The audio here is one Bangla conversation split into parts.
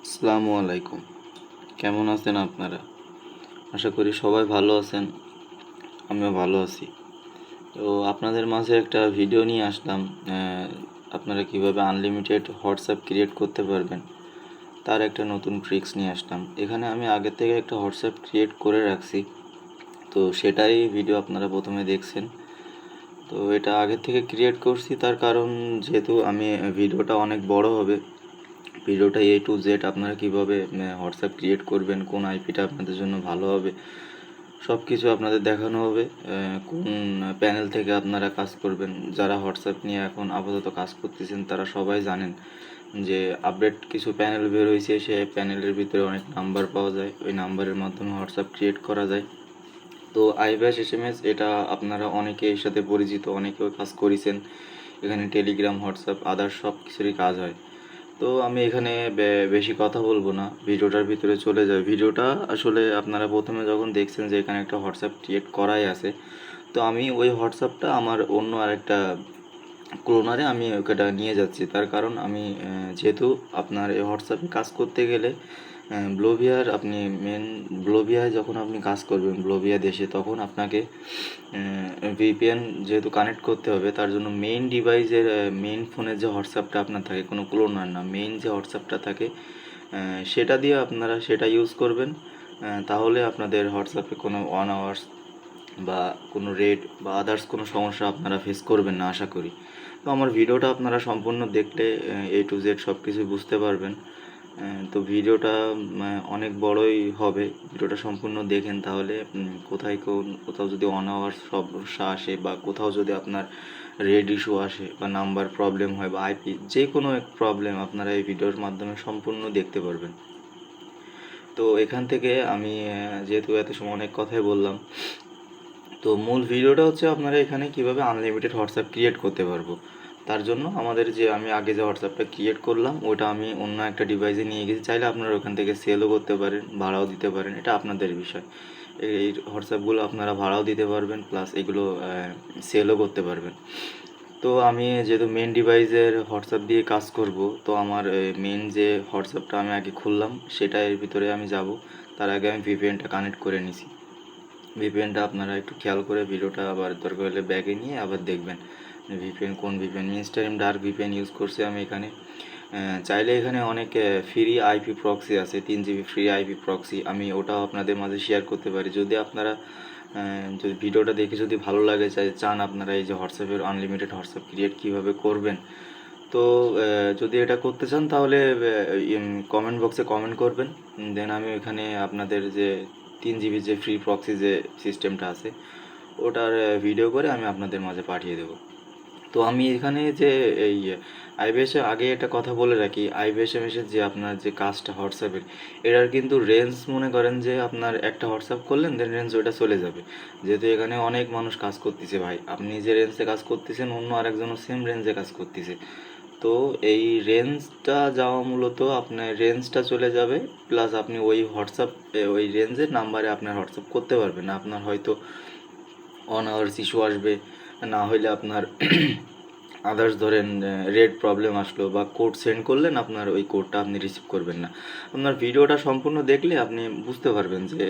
আসসালামু আলাইকুম। কেমন আছেন আপনারা? আশা করি সবাই ভালো আছেন। আমিও ভালো আছি। তো আপনাদের মাঝে একটা ভিডিও নিয়ে আসলাম। আপনারা কিভাবে আনলিমিটেড হোয়াটসঅ্যাপ ক্রিয়েট করতে পারবেন তার একটা নতুন ট্রিক্স নিয়ে আসলাম। এখানে আমি আগে থেকে একটা হোয়াটসঅ্যাপ ক্রিয়েট করে রাখছি। তো সেটাই ভিডিও আপনারা প্রথমে দেখছেন। তো এটা আগে থেকে ক্রিয়েট করছি তার কারণ যেহেতু আমি ভিডিওটা অনেক বড় হবে। ভিডিওটা A to Z আপনারা কীভাবে হোয়াটসঅ্যাপ ক্রিয়েট করবেন, কোন আইপিটা আপনাদের জন্য ভালো হবে, সব কিছু আপনাদের দেখানো হবে। কোন প্যানেল থেকে আপনারা কাজ করবেন। যারা হোয়াটসঅ্যাপ নিয়ে এখন আপাতত কাজ করতেছেন তারা সবাই জানেন যে আপডেট কিছু প্যানেল বের হয়েছে, সে প্যানেলের ভিতরে অনেক নাম্বার পাওয়া যায়, ওই নাম্বারের মাধ্যমে হোয়াটসঅ্যাপ ক্রিয়েট করা যায়। তো আইব্যাশ SMS এটা আপনারা অনেকে এর সাথে পরিচিত, অনেকেও কাজ করেছেন। এখানে টেলিগ্রাম, হোয়াটসঅ্যাপ, আদার্স সব কিছুরই কাজ হয়। তো আমি এখানে বেশি কথা বলবো না, ভিডিওটার ভিতরে চলে যাই। ভিডিওটা আসলে আপনারা প্রথমে যখন দেখছেন যে এখানে একটা হোয়াটসঅ্যাপ ক্রিয়েট করাই আছে, তো আমি ওই হোয়াটসঅ্যাপটা আমার অন্য আরেকটা ক্লোনারে আমি ওটা নিয়ে যাচ্ছি। তার কারণ আমি যেহেতু আপনার এই হোয়াটসঅ্যাপে কাজ করতে গেলে ব্লোভিয়ার আপনি ব্লোভিয়ায় যখন আপনি কাজ করবেন ব্লোভিয়া দেশে, তখন আপনাকে ভিপিএন যেহেতু কানেক্ট করতে হবে, তার জন্য মেইন ডিভাইসের মেইন ফোনের যে হোয়াটসঅ্যাপটা আপনার থাকে, কোনো ক্লোনার না, মেইন যে হোয়াটসঅ্যাপটা থাকে সেটা দিয়ে আপনারা সেটা ইউজ করবেন। তাহলে আপনাদের হোয়াটসঅ্যাপে কোনো অন আওয়ার্স বা কোনো রেড বা আদার্স কোনো সমস্যা আপনারা ফেস করবেন না আশা করি। তো আমার ভিডিওটা আপনারা সম্পূর্ণ দেখলে A to Z সব কিছুই বুঝতে পারবেন। তো ভিডিওটা অনেক বড়ই হবে, ভিডিওটা সম্পূর্ণ দেখেন তাহলে কোথাও যদি অন আওয়ার্স সমস্যা আসে বা কোথাও যদি আপনার রেড ইস্যু আসে বা নাম্বার প্রবলেম হয় বা আইপি যে কোনো এক প্রবলেম আপনারা এই ভিডিওর মাধ্যমে সম্পূর্ণ দেখতে পারবেন। তো এখান থেকে আমি যেহেতু এত সময় অনেক কথাই বললাম, তো মূল ভিডিওটা হচ্ছে আপনারা এখানে কিভাবে আনলিমিটেড হোয়াটসঅ্যাপ ক্রিয়েট করতে পারবো। তার জন্য আমাদের যে আমি আগে যে হোয়াটসঅ্যাপটা ক্রিয়েট করলাম ওটা আমি অন্য একটা ডিভাইসে নিয়ে গেছি। চাইলে আপনারা ওখান থেকে সেলও করতে পারেন, ভাড়াও দিতে পারেন, এটা আপনাদের বিষয়। এই হোয়াটসঅ্যাপগুলো আপনারা ভাড়াও দিতে পারবেন, প্লাস এগুলো সেলও করতে পারবেন। তো আমি যেহেতু মেন ডিভাইসের হোয়াটসঅ্যাপ দিয়ে কাজ করব, তো আমার মেন যে হোয়াটসঅ্যাপটা আমি আগে খুললাম সেটা এর ভিতরে আমি যাব। তার আগে আমি ভিপিএনটা কানেক্ট করে নিছি। ভিপিএনটা আপনারা একটু খেয়াল করে ভিডিওটা আবার দরকার হলে ব্যাগে নিয়ে আবার দেখবেন ভিপিএন কোন ভিপিএন। মিনস্টারিম ডার্ক ভিপিএন ইউজ করছি আমি এখানে। চাইলে এখানে অনেক ফ্রি আইপি প্রক্সি আছে, 3 GB ফ্রি আইপি প্রক্সি, আমি ওটাও আপনাদের মাঝে শেয়ার করতে পারি। যদি আপনারা যদি ভিডিওটা দেখে যদি ভালো লাগে চান আপনারা এই যে হোয়াটসঅ্যাপের আনলিমিটেড হোয়াটসঅ্যাপ ক্রিয়েট কীভাবে করবেন, তো যদি এটা করতে চান তাহলে কমেন্ট বক্সে কমেন্ট করবেন। দেন আমি ওইখানে আপনাদের যে 3 GB যে ফ্রি প্রক্সি যে সিস্টেমটা আছে ওটার ভিডিও করে আমি আপনাদের মাঝে পাঠিয়ে দেবো। তো আমি এখানে যে এই আইবিএসে আগে একটা কথা বলে রাখি, আইবিএসএমএসের যে আপনার যে কাজটা হোয়াটসঅ্যাপের, এটার কিন্তু রেঞ্জ মনে করেন যে আপনার একটা হোয়াটসঅ্যাপ করলেন দেন রেঞ্জ ওটা চলে যাবে। যেহেতু এখানে অনেক মানুষ কাজ করতেছে ভাই, আপনি যে রেঞ্জে কাজ করতেছেন অন্য আরেকজনও সেম রেঞ্জে কাজ করতেছে। তো এই রেঞ্জটা যাওয়া মূলত আপনার রেঞ্জটা চলে যাবে, প্লাস আপনি ওই হোয়াটসঅ্যাপ ওই রেঞ্জের নাম্বারে আপনার হোয়াটসঅ্যাপ করতে পারবেন না। আপনার হয়তো অন আওয়ার্স ইস্যু আসবে, না হইলে আপনার আদার্স ধরেন রেড প্রবলেম আসলো বা কোড সেন্ড করলেন, আপনার ওই কোডটা আপনি রিসিভ করবেন না। আপনার ভিডিওটা সম্পূর্ণ দেখলে আপনি বুঝতে পারবেন যে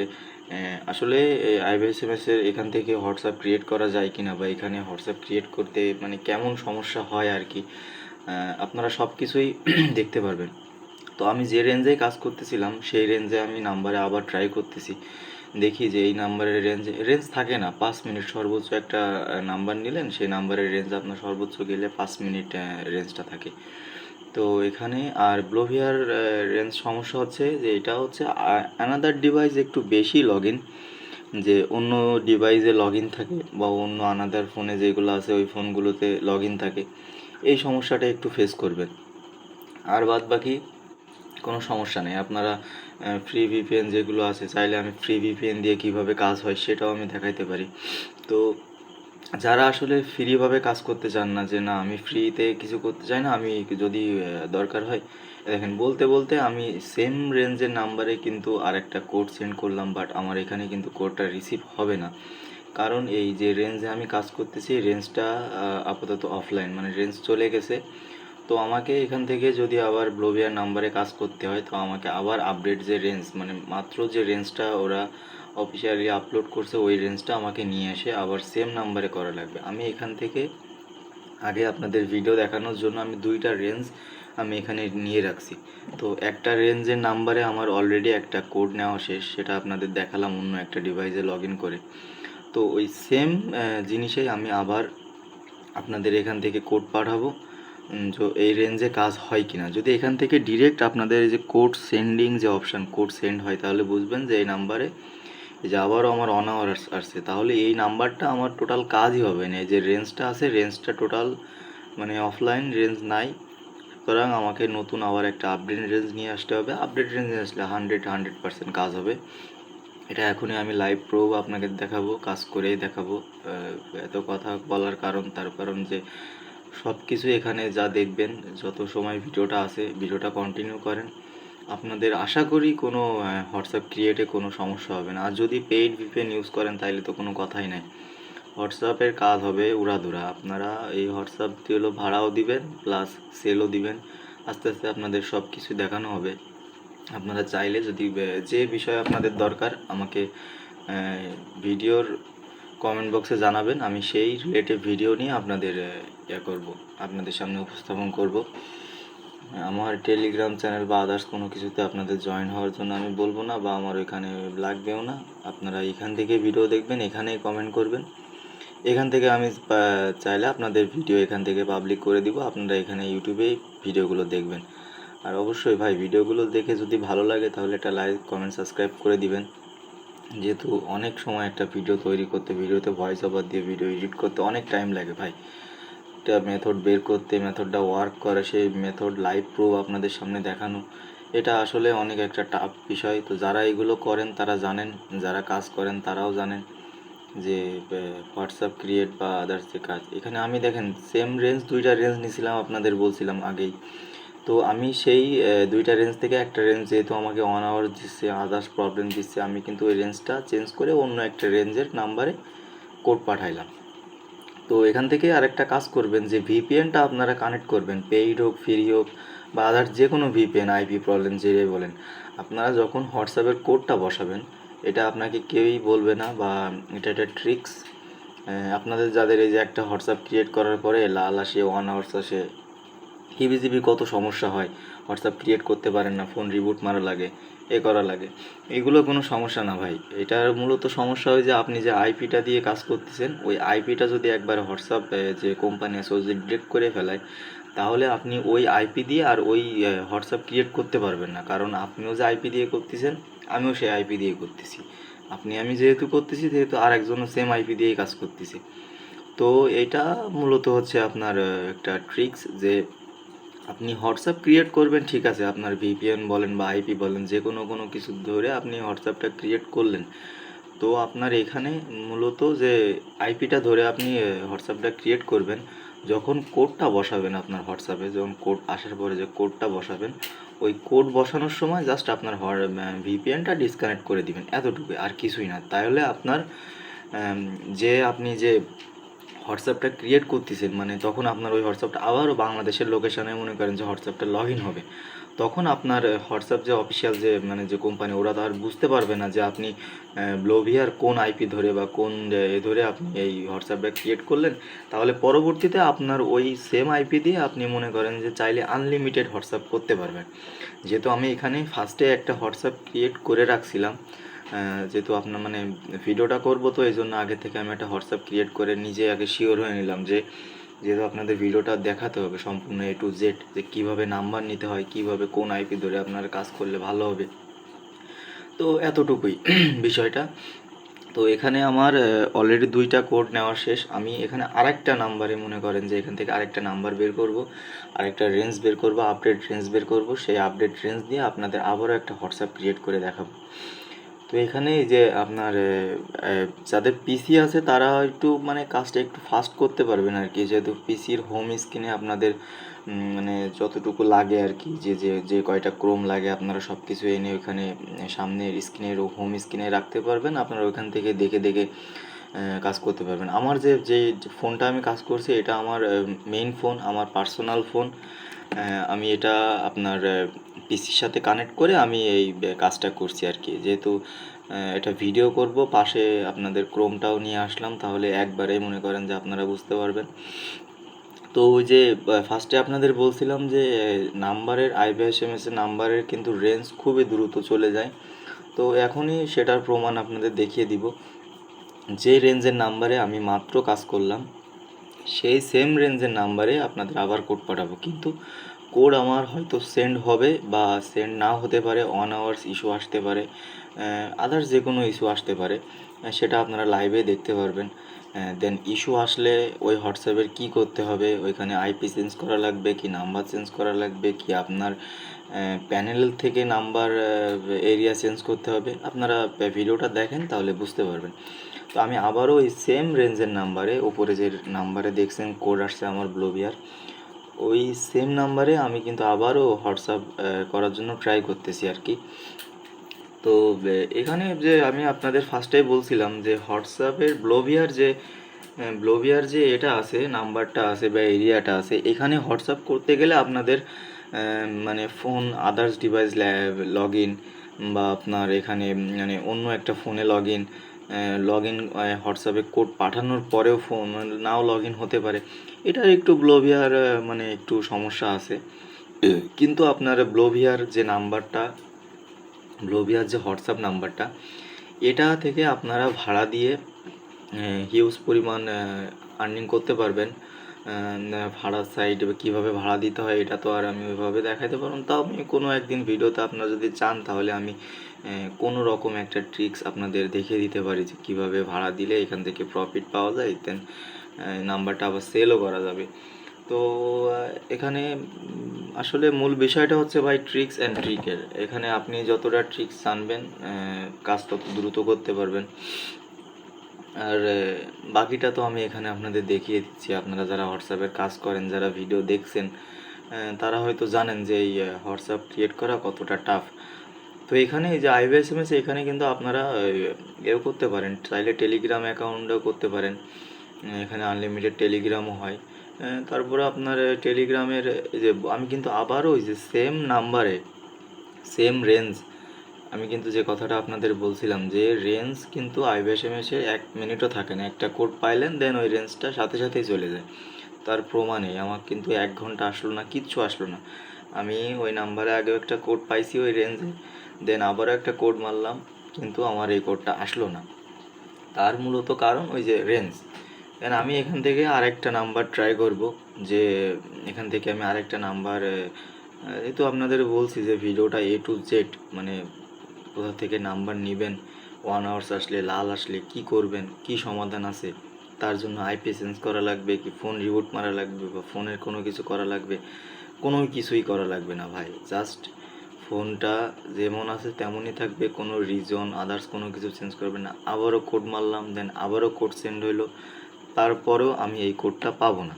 আসলে আইবিএসএমএসের এখান থেকে হোয়াটসঅ্যাপ ক্রিয়েট করা যায় কি না, বা এখানে হোয়াটসঅ্যাপ ক্রিয়েট করতে মানে কেমন সমস্যা হয় আর কি, আপনারা সব কিছুই দেখতে পারবেন। তো আমি যে রেঞ্জে কাজ করতেছিলাম সেই রেঞ্জে আমি নাম্বারে আবার ট্রাই করতেছি, দেখি যে এই নাম্বারের রেঞ্জ থাকে না 5 মিনিট সর্বোচ্চ। একটা নাম্বার নিলেন, সেই নাম্বারের রেঞ্জ আপনার সর্বোচ্চ গেলে 5 মিনিট রেঞ্জটা থাকে। তো এখানে আর ব্লোভিয়ার রেঞ্জ সমস্যা হচ্ছে যে এটা হচ্ছে অ্যানাদার ডিভাইস একটু বেশি লগ ইন, যে অন্য ডিভাইসে লগ ইন থাকে বা অন্য আনাদার ফোনে যেগুলো আছে ওই ফোনগুলোতে লগ ইন থাকে, এই সমস্যাটা একটু ফেস করবেন। আর বাদ বাকি কোনো সমস্যা নেই। আপনারা ফ্রি ভিপিএন যেগুলো আছে, চাইলে আমি ফ্রি ভিপিএন দিয়ে কিভাবে কাজ হয় সেটাও আমি দেখাইতে পারি। তো যারা আসলে ফ্রিভাবে কাজ করতে চান না, যে না আমি ফ্রিতে কিছু করতে চাই না, আমি যদি দরকার হয়, দেখেন বলতে বলতে আমি সেম রেঞ্জের নাম্বারে কিন্তু আরেকটা কোড সেন্ড করলাম, বাট আমার এখানে কিন্তু কোডটা রিসিভ হবে না। কারণ এই যে রেঞ্জে আমি কাজ করতেছি রেঞ্জটা আপাতত অফলাইন, মানে রেঞ্জ চলে গেছে, তো আমাকে এখান থেকে যদি আবার ব্লোভিয়ার নাম্বারে কাজ করতে হয়, তো আমাকে আবার আপডেট যে রেঞ্জ, মানে মাত্র যে রেঞ্জটা ওরা অফিসিয়ালি আপলোড করছে ওই রেঞ্জটা আমাকে নিয়ে এসে আবার সেম নাম্বারে করা লাগবে। আমি এখান থেকে আগে আপনাদের ভিডিও দেখানোর জন্য আমি দুইটা রেঞ্জ আমি এখানে নিয়ে রাখছি। তো একটা রেঞ্জের নাম্বারে আমার অলরেডি একটা কোড নেওয়া শেষ, সেটা আপনাদের দেখালাম অন্য একটা ডিভাইসে লগ ইন করে। তো ওই সেম জিনিসেই আমি আবার আপনাদের এখান থেকে কোড পাঠাবো, তো এই রেঞ্জে কাজ হয় কি না। যদি এখান থেকে ডিরেক্ট আপনাদের এই যে কোড সেন্ডিং যে অপশান, কোড সেন্ড হয়, তাহলে বুঝবেন যে এই নাম্বারে যে আবারও আমার অন আওয়ার আসছে, তাহলে এই নাম্বারটা আমার টোটাল কাজই হবে না। এই যে রেঞ্জটা আছে, রেঞ্জটা টোটাল মানে অফলাইন রেঞ্জ নাই। সুতরাং আমাকে নতুন আবার একটা আপডেট রেঞ্জ নিয়ে আসতে হবে। আপডেট রেঞ্জ নিয়ে আসলে 100% কাজ হবে। এটা এখনই আমি লাইভ প্রুফ আপনাকে দেখাবো, কাজ করেই দেখাবো। এত কথা বলার কারণ, তার কারণ যে সব কিছু এখানে যা দেখবেন, যত সময় ভিডিওটা আছে, ভিডিওটা কন্টিনিউ করেন, আপনাদের আশা করি কোনো হোয়াটসঅ্যাপ ক্রিয়েটে কোনো সমস্যা হবে না। আর যদি পেইড ভিপিএন ইউজ করেন তাহলে তো কোনো কথাই নাই, হোয়াটসঅ্যাপের কাজ হবে উড়াধুরা। আপনারা এই হোয়াটসঅ্যাপ দিয়ে ভাড়াও দিবেন প্লাস সেলও দিবেন, আস্তে আস্তে আপনাদের সব কিছু দেখানো হবে। আপনারা চাইলে যদি যে বিষয় আপনাদের দরকার আমাকে ভিডিওর কমেন্ট বক্সে জানাবেন, আমি সেই রিলেটেড ভিডিও নিয়ে আপনাদের করব, আপনাদের সামনে উপস্থাপন করব। আমার টেলিগ্রাম চ্যানেল বা আদার্স কোনো কিছুতে আপনাদের জয়েন হওয়ার জন্য আমি বলবো না, বা আমার ওইখানে লাগবেও না। আপনারা এখান থেকে ভিডিও দেখবেন, এখানেই কমেন্ট করবেন। এখান থেকে আমি চাইলে আপনাদের ভিডিও এখান থেকে পাবলিক করে দিব, আপনারা এখানে ইউটিউবেই ভিডিওগুলো দেখবেন। আর অবশ্যই ভাই ভিডিওগুলো দেখে যদি ভালো লাগে তাহলে একটা লাইক, কমেন্ট, সাবস্ক্রাইব করে দিবেন। যেহেতু অনেক সময় একটা ভিডিও তৈরি করতে, ভিডিওতে ভয়েস ওভার দিয়ে ভিডিও এডিট করতে অনেক টাইম লাগে ভাই। একটা মেথড বের করতে, মেথডটা ওয়ার্ক করে, সেই মেথড লাইভ প্রুফ আপনাদের সামনে দেখানো, এটা আসলে অনেক একটা টাফ বিষয়। তো যারা এগুলো করেন তারা জানেন, যারা কাজ করেন তারাও জানেন যে হোয়াটসঅ্যাপ ক্রিয়েট বা আদার্স যে কাজ, এখানে আমি দেখেন সেম রেঞ্জ, দুইটা রেঞ্জ নিয়েছিলাম আপনাদের বলছিলাম আগেই। তো আমি সেই দুইটা রেঞ্জ থেকে একটা রেঞ্জ যেহেতু আমাকে 1 আওয়ার দিচ্ছে, আদার্স প্রবলেম দিচ্ছে, আমি কিন্তু ওই রেঞ্জটা চেঞ্জ করে অন্য একটা রেঞ্জের নাম্বারে কোড পাঠাইলাম। তো এখান থেকে আরেকটা কাজ করবেন যে ভিপিএনটা আপনারা কানেক্ট করবেন, পেইড হোক, ফ্রি হোক, বা আদার্স যে কোনো ভিপিএন, আইপি প্রবলেম যেটাই বলেন, আপনারা যখন হোয়াটসঅ্যাপের কোডটা বসাবেন, এটা আপনাকে কেউই বলবে না, বা এটা একটা ট্রিক্স। আপনাদের যাদের এই যে একটা হোয়াটসঅ্যাপ ক্রিয়েট করার পরে লাল আসে, 1 আওয়ার্স আসে, হিবিজিবি কত সমস্যা হয়, হোয়াটসঅ্যাপ ক্রিয়েট করতে পারেন না, ফোন রিবুট মারা লাগে, এ করা লাগে, এগুলো কোনো সমস্যা না ভাই। এটার মূলত সমস্যা হয় যে আপনি যে আইপিটা দিয়ে কাজ করতেছেন, ওই আইপিটা যদি একবার হোয়াটসঅ্যাপ যে কোম্পানি আছে ও যদি ডিটেক্ট করে ফেলায়, তাহলে আপনি ওই আইপি দিয়ে আর ওই হোয়াটসঅ্যাপ ক্রিয়েট করতে পারবেন না। কারণ আপনিও যে আইপি দিয়ে করতেছেন, আমিও সেই আইপি দিয়ে করতেছি, আমি যেহেতু করতেছি, যেহেতু আর একজনও সেম আইপি দিয়েই কাজ করতেছি। তো এটা মূলত হচ্ছে আপনার একটা ট্রিক্স যে আপনি হোয়াটসঅ্যাপ ক্রিয়েট করবেন, ঠিক আছে, আপনার ভিপিএন বলেন বা আইপি বলেন, যে কোনো কিছু ধরে আপনি হোয়াটসঅ্যাপটা ক্রিয়েট করলেন। তো আপনার এখানে মূলত যে আইপিটা ধরে আপনি হোয়াটসঅ্যাপটা ক্রিয়েট করবেন, যখন কোডটা বসাবেন আপনার হোয়াটসঅ্যাপে, যখন কোড আসার পরে যে কোডটা বসাবেন, ওই কোড বসানোর সময় জাস্ট আপনার ভিপিএনটা ডিসকানেক্ট করে দিবেন, এতটুকুই, আর কিছুই না। তাহলে আপনার যে আপনি যে হোয়াটসঅ্যাপটা ক্রিয়েট করতেছেন, মানে তখন আপনার ওই হোয়াটসঅ্যাপটা আবারও বাংলাদেশের লোকেশানে মনে করেন যে হোয়াটসঅ্যাপটা লগ ইন হবে, তখন আপনার হোয়াটসঅ্যাপ যে অফিসিয়াল যে মানে যে কোম্পানি, ওরা তো আর বুঝতে পারবে না যে আপনি ব্লোভিয়ার কোন আইপি ধরে বা কোন ধরে আপনি এই হোয়াটসঅ্যাপটা ক্রিয়েট করলেন। তাহলে পরবর্তীতে আপনার ওই সেম আইপি দিয়ে আপনি মনে করেন যে চাইলে আনলিমিটেড হোয়াটসঅ্যাপ করতে পারবেন। যেহেতু আমি এখানে ফার্স্টে একটা হোয়াটসঅ্যাপ ক্রিয়েট করে রাখছিলাম, যেহেতু আপনার মানে ভিডিওটা করব, তো এই জন্য আগে থেকে আমি একটা হোয়াটসঅ্যাপ ক্রিয়েট করে নিজে আগে শিওর হয়ে নিলাম যে যেহেতু আপনাদের ভিডিওটা দেখাতে হবে সম্পূর্ণ A to Z, যে কীভাবে নাম্বার নিতে হয়, কীভাবে কোন আইপি ধরে আপনারা কাজ করলে ভালো হবে। তো এতটুকুই বিষয়টা। তো এখানে আমার অলরেডি দুইটা কোড নেওয়া শেষ। আমি এখানে আরেকটা নাম্বারে মনে করেন যে এখান থেকে আরেকটা নাম্বার বের করব, আরেকটা রেঞ্জ বের করব, আপডেট রেঞ্জ বের করব, সেই আপডেট রেঞ্জ দিয়ে আপনাদের আবারও একটা হোয়াটসঅ্যাপ ক্রিয়েট করে দেখাবো। তো এখানে যে আপনার যাদের পিসি আছে তারা একটু মানে কাজটা একটু ফাস্ট করতে পারবেন আর কি, যেহেতু পিসির হোম স্ক্রিনে আপনাদের মানে যতটুকু লাগে আর কি, যে যে যে কয়টা ক্রোম লাগে আপনারা সব কিছু এনে ওইখানে সামনের স্ক্রিনের হোম স্ক্রিনে রাখতে পারবেন, আপনারা ওইখান থেকে দেখে দেখে কাজ করতে পারবেন। আমার যে যে ফোনটা আমি কাজ করছি, এটা আমার মেইন ফোন, আমার পার্সোনাল ফোন। আমি এটা আপনার পিসির সাথে কানেক্ট করে আমি এই কাজটা করছি আর কি। যেহেতু এটা ভিডিও করব, পাশে আপনাদের ক্রোমটাও নিয়ে আসলাম, তাহলে একবারেই মনে করেন যে আপনারা বুঝতে পারবেন। তো ওই যে ফার্স্টে আপনাদের বলছিলাম যে নাম্বারের IPSMS এর নাম্বারের কিন্তু রেঞ্জ খুবই দ্রুত চলে যায়। তো এখনই সেটার প্রমাণ আপনাদের দেখিয়ে দিব। যে রেঞ্জের নাম্বারে আমি মাত্র কাজ করলাম, সেই সেম রেঞ্জের নাম্বারে আপনাদের আবার কোড পাঠাবো, কিন্তু কোড আমার হয়তো সেন্ড হবে বা সেন্ড নাও হতে পারে, 1 আওয়ার্স ইস্যু আসতে পারে, আদার্স যে কোনো ইস্যু আসতে পারে, সেটা আপনারা লাইভে দেখতে পারবেন। দেন ইস্যু আসলে ওই হোয়াটসঅ্যাপের কী করতে হবে, ওইখানে IP চেঞ্জ করা লাগবে কি নাম্বার চেঞ্জ করা লাগবে কি আপনার প্যানেল থেকে নাম্বার এরিয়া চেঞ্জ করতে হবে, আপনারা ভিডিওটা দেখেন তাহলে বুঝতে পারবেন। তো আমি আবারও ওই সেম রেঞ্জের নাম্বারে, ওপরে যে নাম্বারে দেখছেন কোড আসছে আমার ব্লোবিয়ার, ওই সেম নাম্বারে আমি কিন্তু আবারও হোয়াটসঅ্যাপ করার জন্য ট্রাই করতেছি আর কি। তো এখানে যে আমি আপনাদের ফার্স্টেই বলছিলাম যে হোয়াটসঅ্যাপের ব্লোবিয়ার যে এটা আছে, নাম্বারটা আছে বা এরিয়াটা আছে, এখানে হোয়াটসঅ্যাপ করতে গেলে আপনাদের মানে phone others device log in, বা আপনার এখানে মানে অন্য একটা ফোনে লগ ইন হোয়াটসঅ্যাপে কোড পাঠানোর পরেও ফোন নাও লগ ইন হতে পারে। এটার একটু ব্লোভিয়ার মানে একটু সমস্যা আছে। কিন্তু আপনার ব্লোভিয়ার যে হোয়াটসঅ্যাপ নাম্বারটা, এটা থেকে আপনারা ভাড়া দিয়ে হিউজ পরিমাণ আর্নিং করতে পারবেন। ভাড়ার সাইড কীভাবে ভাড়া দিতে হয় এটা তো আর আমি ওইভাবে দেখাতে পারবো না, তাও আমি কোনো একদিন ভিডিওতে আপনারা যদি চান তাহলে আমি কোনো রকম একটা ট্রিক্স আপনাদের দেখিয়ে দিতে পারি যে কীভাবে ভাড়া দিলে এখান থেকে প্রফিট পাওয়া যায়, দেন নাম্বারটা আবার সেলও করা যাবে। তো এখানে আসলে মূল বিষয়টা হচ্ছে ভাই ট্রিক্স অ্যান্ড ট্রিকের। এখানে আপনি যতটা ট্রিক্স জানবেন কাজ তত দ্রুত করতে পারবেন। আর বাকিটা তো আমি এখানে আপনাদের দেখিয়ে দিচ্ছি। আপনারা যারা হোয়াটসঅ্যাপের কাজ করেন, যারা ভিডিও দেখছেন, তারা হয়তো জানেন যে এই হোয়াটসঅ্যাপ ক্রিয়েট করা কতটা টাফ। তো এখানে এই যে IPSMS, এখানে কিন্তু আপনারা এও করতে পারেন, চাইলে টেলিগ্রাম অ্যাকাউন্টও করতে পারেন। এখানে আনলিমিটেড টেলিগ্রামও হয়। তারপরে আপনার টেলিগ্রামের এই যে আমি কিন্তু আবারও ওই যে সেম নাম্বারে সেম রেঞ্জ, আমি কিন্তু যে কথাটা আপনাদের বলছিলাম যে রেঞ্জ কিন্তু IPSMS এ 1 মিনিটও থাকে না। একটা কোড পাইলেন, দেন ওই রেঞ্জটা সাথে সাথেই চলে যায়। তার প্রমাণে আমার কিন্তু 1 ঘন্টা আসলো না, কিচ্ছু আসলো না। আমি ওই নাম্বারে আগেও একটা কোড পাইছি ওই রেঞ্জে, দেন আবারও একটা কোড মারলাম, কিন্তু আমার এই কোডটা আসলো না। তার মূলত কারণ ওই যে রেঞ্জ। দেন আমি এখান থেকে আরেকটা নাম্বার ট্রাই করব, যে এখান থেকে আমি আরেকটা নাম্বার, যেহেতু আপনাদের বলছি যে ভিডিওটা A to Z, মানে কোথা থেকে নাম্বার নেবেন, 1 আওয়ার্স আসলে লাল আসলে কি করবেন, কি সমাধান আছে, তার জন্য IP চেঞ্জ করা লাগবে কি ফোন রিবুট মারা লাগবে বা ফোনের কোনো কিছু করা লাগবে, কোনো কিছুই করা লাগবে না ভাই। জাস্ট ফোনটা যেমন আছে তেমনই থাকবে, কোনো রিজন আদার্স কোনো কিছু চেঞ্জ করবে না। আবারও কোড মারলাম, দেন আবারও কোড সেন্ড হইলো, তারপরেও আমি এই কোডটা পাবো না।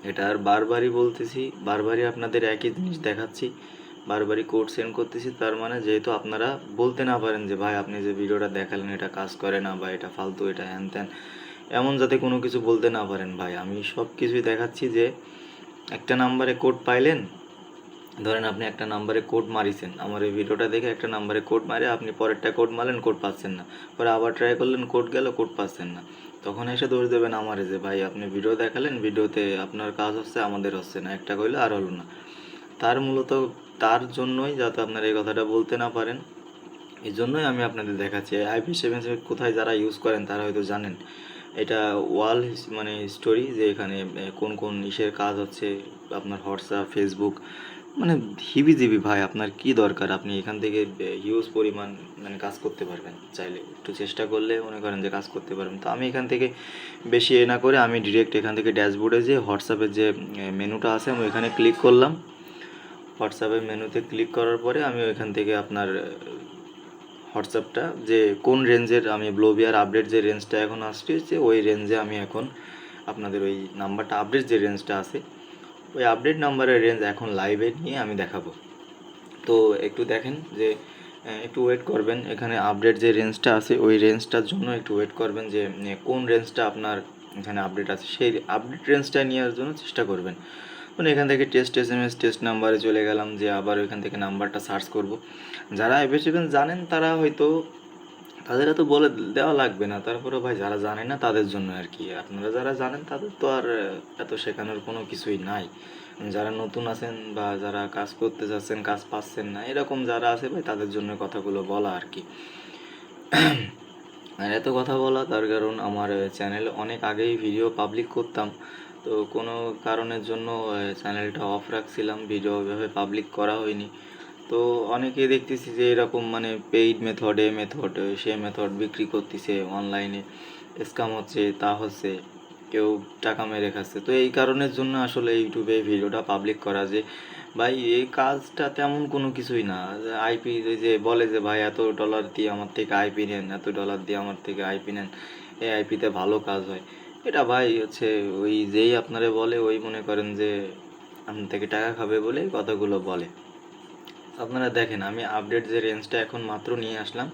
এটা আর বারবারই বলতেছি, বারবারই আপনাদের একই জিনিস দেখাচ্ছি, বারবারই কোড সেন্ড করতেছি। তার মানে যেহেতু আপনারা বলতে না পারেন যে ভাই আপনি যে ভিডিওটা দেখালেন এটা কাজ করে না বা এটা ফালতু, এটা হ্যান ত্যান, এমন যাতে কোনো কিছু বলতে না পারেন ভাই। আমি সব কিছুই দেখাচ্ছি যে একটা নাম্বারে কোড পাইলেন, ধরেন আপনি একটা নাম্বারে কোড মারিছেন, আমার এই ভিডিওটা দেখে একটা নাম্বারে কোড মারে আপনি পরেরটা কোড মারলেন, কোড পাচ্ছেন না, পরে আবার ট্রাই করলেন, কোড গেল, কোড পাচ্ছেন না, তখন এসে দোষ দেবেন আমারে যে ভাই আপনি ভিডিও দেখালেন, ভিডিওতে আপনার কাজ হচ্ছে আমাদের হচ্ছে না, একটা কইলে আর হলো না। তার জন্যই যাতে আপনারা এই কথাটা বলতে না পারেন, এই জন্যই আমি আপনাদের দেখাচ্ছি। IP7 কোথায় যারা ইউজ করেন তারা হয়তো জানেন, এটা ওয়াল মানে স্টোরি, যে এখানে কোন কোন ইসের কাজ হচ্ছে, আপনার হোয়াটসঅ্যাপ, ফেসবুক, মানে হিবিজিবি ভাই। আপনার কি দরকার, আপনি এখান থেকে হিউজ পরিমাণ মানে কাজ করতে পারবেন, চাইলে একটু চেষ্টা করলে মনে করেন যে কাজ করতে পারবেন। তো আমি এখান থেকে বেশি না করে আমি ডিরেক্ট এখান থেকে ড্যাশবোর্ডে যে হোয়াটসঅ্যাপের যে মেনুটা আছে আমি ওইখানে ক্লিক করলাম। হোয়াটসঅ্যাপের মেনুতে ক্লিক করার পরে আমি ওইখান থেকে আপনার হোয়াটসঅ্যাপটা যে কোন রেঞ্জের, আমি ব্লোবিয়ার আপডেট যে রেঞ্জটা এখন আসছে ওই রেঞ্জে আমি এখন আপনাদের ওই নাম্বারটা আপডেট যে রেঞ্জটা আছে ওই আপডেট নাম্বারের রেঞ্জ এখন লাইভে নিয়ে আমি দেখাবো। তো একটু দেখেন যে একটু ওয়েট করবেন, এখানে আপডেট যে রেঞ্জটা আছে ওই রেঞ্জটার জন্য একটু ওয়েট করবেন, যে কোন রেঞ্জটা আপনার এখানে আপডেট আছে সেই আপডেট রেঞ্জটা নেওয়ার জন্য চেষ্টা করবেন। মানে এখান থেকে টেস্ট SMS টেস্ট নাম্বারে চলে গেলাম, যে আবার ওইখান থেকে নাম্বারটা সার্চ করব। যারা অ্যাপ্লিকেশন জানেন তারা হয়তো, তাদের এত বলে দেওয়া লাগবে না, তারপরে ভাই যারা জানে না তাদের জন্য আর কি। আপনারা যারা জানেন তাদের তো আর এত শেখানোর কোনো কিছুই নাই। যারা নতুন আছেন বা যারা কাজ করতে যাচ্ছেন, কাজ পাচ্ছেন না, এরকম যারা আছে ভাই তাদের জন্য কথাগুলো বলা আর কি। আর এত কথা বলা তার কারণ আমার চ্যানেলে অনেক আগেই ভিডিও পাবলিক করতাম, তো কোনো কারণের জন্য চ্যানেলটা অফ রাখছিলাম, ভিডিও ওইভাবে পাবলিক করা হয়নি। তো অনেকেই দেখতেছি যে এরকম মানে পেইড সে মেথড বিক্রি করতেছে অনলাইনে, স্ক্যাম হচ্ছে, তা হচ্ছে, কেউ টাকা মেরে খাচ্ছে। তো এই কারণের জন্য আসলে ইউটিউবে ভিডিওটা পাবলিক করা, যে ভাই এই কাজটা তেমন কোনো কিছুই না। আইপি যে বলে যে ভাই $এত দিয়ে আমার থেকে আইপি নেন, $এত দিয়ে আমার থেকে আইপি নেন, এই আইপিতে ভালো কাজ হয়, এটা ভাই হচ্ছে ওই যেই আপনারে বলে ওই মনে করেন যে আপনার থেকে টাকা খাবে বলে কথাগুলো বলে। আপনারা দেখেন, আমি আপডেট যে রেঞ্জটা এখন মাত্র নিয়ে আসলাম,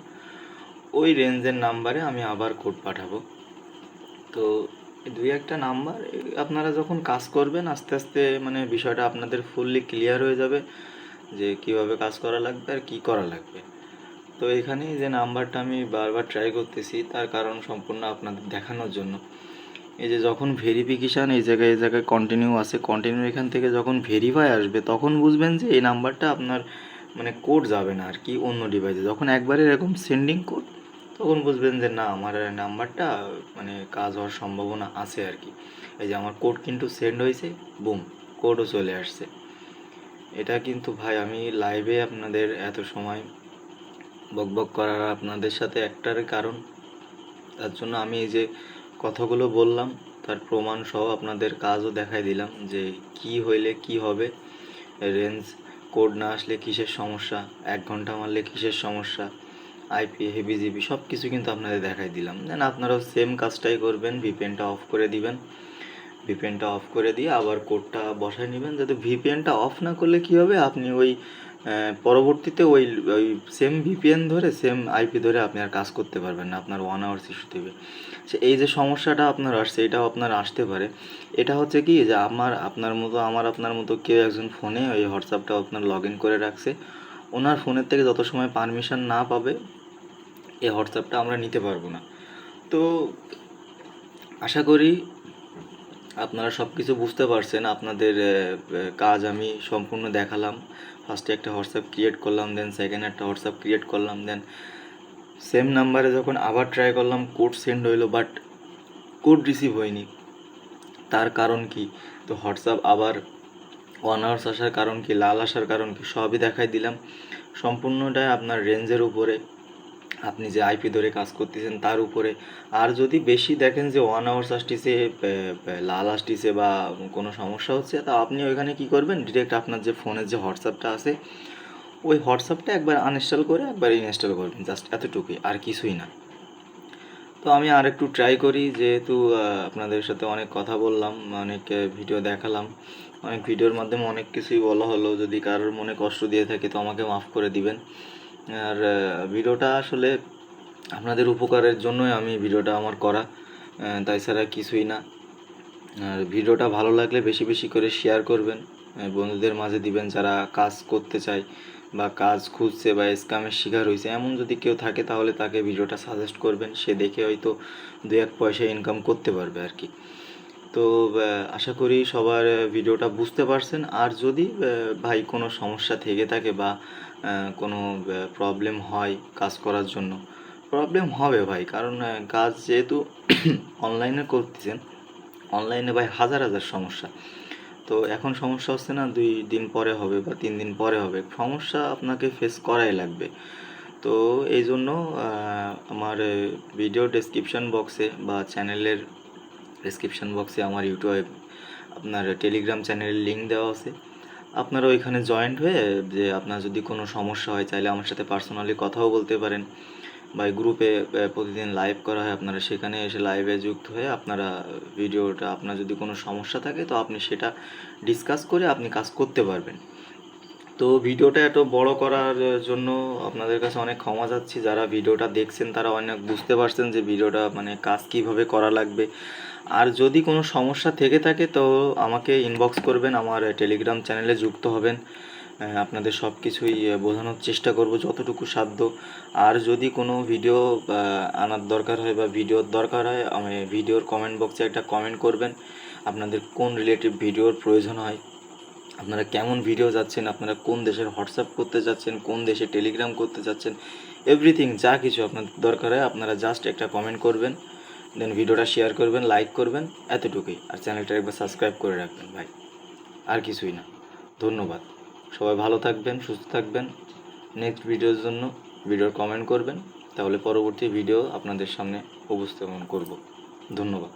ওই রেঞ্জের নাম্বারে আমি আবার কোড পাঠাবো। তো দুই একটা নাম্বার আপনারা যখন কাজ করবেন আস্তে আস্তে মানে বিষয়টা আপনাদের ফুললি ক্লিয়ার হয়ে যাবে যে কিভাবে কাজ করা লাগবে আর কি করা লাগবে। তো এখানে যে নাম্বারটা আমি বারবার ট্রাই করতেছি তার কারণ সম্পূর্ণ আপনাদের দেখানোর জন্য। এই যে যখন ভেরিফিকেশান এই জায়গায় কন্টিনিউ আছে, কন্টিনিউ এখান থেকে যখন ভেরিফাই আসবে তখন বুঝবেন যে এই নাম্বারটা আপনার মানে কোড যাবে না আর কি অন্য ডিভাইসে। যখন একবারে এরকম সেন্ডিং কোড, তখন বুঝবেন যে না আমার নাম্বারটা মানে কাজ হওয়ার সম্ভাবনা আছে আর কি। এই যে আমার কোড কিন্তু সেন্ড হয়েছে, বুম, কোডও চলে আসছে। এটা কিন্তু ভাই আমি লাইভে আপনাদের এত সময় বকবক করার আপনাদের সাথে একটার কারণ, তার জন্য আমি এই যে কথাগুলো বললাম তার প্রমাণ সহ আপনাদের কাজও দেখাই দিলাম যে কি হইলে কি হবে, রেঞ্জ কোড না আসলে কিসের সমস্যা, 1 ঘন্টা মারলে কিসের সমস্যা, আইপি হেভিজিবি সব কিছু কিন্তু আপনাদের দেখাই দিলাম। দেন আপনারাও সেম কাজটাই করবেন, ভিপিএনটা অফ করে দিবেন, ভিপিএনটা অফ করে দিয়ে আবার কোডটা বসায় নেবেন। যাতে ভিপিএনটা অফ না করলে কী হবে, আপনি ওই পরবর্তীতে ওই ওই সেম ভিপিএন ধরে সেম আইপি ধরে আপনি আর কাজ করতে পারবেন না, আপনার 1 আওয়ার্স ইস্যু দেবে। সে এই যে সমস্যাটা আপনার আসছে এটাও আপনার আসতে পারে। এটা হচ্ছে কি যে আপনার মতো কেউ একজন ফোনে ওই হোয়াটসঅ্যাপটা আপনার লগ ইন করে রাখছে, ওনার ফোনের থেকে যত সময় পারমিশন না পাবে এই হোয়াটসঅ্যাপটা আমরা নিতে পারবো না। তো আশা করি আপনারা সব কিছু বুঝতে পারছেন। আপনাদের কাজ আমি সম্পূর্ণ দেখালাম। ফার্স্টে একটা হোয়াটসঅ্যাপ ক্রিয়েট করলাম, দেন সেকেন্ড একটা হোয়াটসঅ্যাপ ক্রিয়েট করলাম, দেন সেম নাম্বারে যখন আবার ট্রাই করলাম কোড সেন্ড হইলো, বাট কোড রিসিভ হয়নি। তার কারণ কি? তো হোয়াটসঅ্যাপ আবার 1 আওয়ার্স আসার কারণ কি, লাল আসার কারণ কি, সবই দেখাই দিলাম। সম্পূর্ণটাই আপনার রেঞ্জের উপরে, আপনি যে আইপি ধরে কাজ করতেছেন তার উপরে। আর যদি বেশি দেখেন যে 1 আওয়ার্স আসতেছে, লাল আসতেছে বা কোনো সমস্যা হচ্ছে, তা আপনি ওইখানে কি করবেন, ডিরেক্ট আপনার যে ফোনের যে হোয়াটসঅ্যাপটা আছে ওই হোয়াটসঅ্যাপটা একবার আনইনস্টল করে একবার ইনস্টল করবেন, জাস্ট এতটুকুই, আর কিছুই না। তো আমি আর একটু ট্রাই করি, যেহেতু আপনাদের সাথে অনেক কথা বললাম, অনেক ভিডিও দেখালাম, অনেক ভিডিওর মাধ্যমে অনেক কিছুই বলা হলো। যদি কারোর মনে কষ্ট দিয়ে থাকে তো আমাকে মাফ করে দিবেন। আর ভিডিওটা আসলে আপনাদের উপকারের জন্যই আমি ভিডিওটা আমার করা, তাছাড়া কিছুই না। আর ভিডিওটা ভালো লাগলে বেশি বেশি করে শেয়ার করবেন, বন্ধুদের মাঝে দিবেন যারা কাজ করতে চায় বা কাজ খুঁজছে বা স্ক্যামের শিকার হয়েছে, এমন যদি কেউ থাকে তাহলে তাকে ভিডিওটা সাজেস্ট করবেন, সে দেখে হয়তো 2-1 পয়সা ইনকাম করতে পারবে আর কি। তো আশা করি সবার ভিডিওটা বুঝতে পারছেন। আর যদি ভাই কোনো সমস্যা থেকে থাকে বা কোনো প্রবলেম হয় কাজ করার জন্য, প্রবলেম হবে ভাই, কারণ কাজ যেহেতু অনলাইনে করতেছেন, অনলাইনে ভাই হাজার হাজার সমস্যা। তো এখন সমস্যা হচ্ছে না, 2 দিন পরে হবে বা 3 দিন পরে হবে, সমস্যা আপনাকে ফেস করাই লাগবে। তো এই জন্য আমার ভিডিও ডেসক্রিপশান বক্সে বা চ্যানেলের ডেসক্রিপশান বক্সে আমার ইউটিউব আপনার টেলিগ্রাম চ্যানেলের লিঙ্ক দেওয়া আছে। আপনারা ওইখানে জয়েন্ট হয়ে যে আপনার যদি কোনো সমস্যা হয় চাইলে আমার সাথে পার্সোনালি কথাও বলতে পারেন, বা গ্রুপে প্রতিদিন লাইভ করা হয়, আপনারা সেখানে এসে লাইভে যুক্ত হয়ে আপনারা ভিডিওটা, আপনার যদি কোনো সমস্যা থাকে তো আপনি সেটা ডিসকাস করে আপনি কাজ করতে পারবেন। তো ভিডিওটা এত বড় করার জন্য আপনাদের কাছে অনেক ক্ষমা চাচ্ছি। যারা ভিডিওটা দেখছেন তারা অনেক বুঝতে পারছেন যে ভিডিওটা মানে কাজ কীভাবে করা লাগবে। আর যদি কোনো সমস্যা থেকে থাকে তো আমাকে ইনবক্স করবেন, আমার টেলিগ্রাম চ্যানেলে যুক্ত হবেন। আপনাদের সব কিছুই বোঝানোর চেষ্টা করব যতটুকু সাধ্য। আর যদি কোনো ভিডিও আনার দরকার হয় বা ভিডিওর দরকার হয়, আমি ভিডিওর কমেন্ট বক্সে একটা কমেন্ট করবেন আপনাদের কোন রিলেটিভ ভিডিওর প্রয়োজন হয়, আপনারা কেমন ভিডিও যাচ্ছেন, আপনারা কোন দেশের হোয়াটসঅ্যাপ করতে যাচ্ছেন, কোন দেশে টেলিগ্রাম করতে যাচ্ছেন, এভরিথিং যা কিছু আপনাদের দরকার হয় আপনারা জাস্ট একটা কমেন্ট করবেন, দেন ভিডিওটা শেয়ার করবেন, লাইক করবেন, এতটুকুই। আর চ্যানেলটা একবার সাবস্ক্রাইব করে রাখবেন ভাই, আর কিছুই না। ধন্যবাদ। সবাই ভালো থাকবেন, সুস্থ থাকবেন। নেক্সট ভিডিওর জন্য ভিডিওর কমেন্ট করবেন, তাহলে পরবর্তী ভিডিও আপনাদের সামনে উপস্থাপন করব। ধন্যবাদ।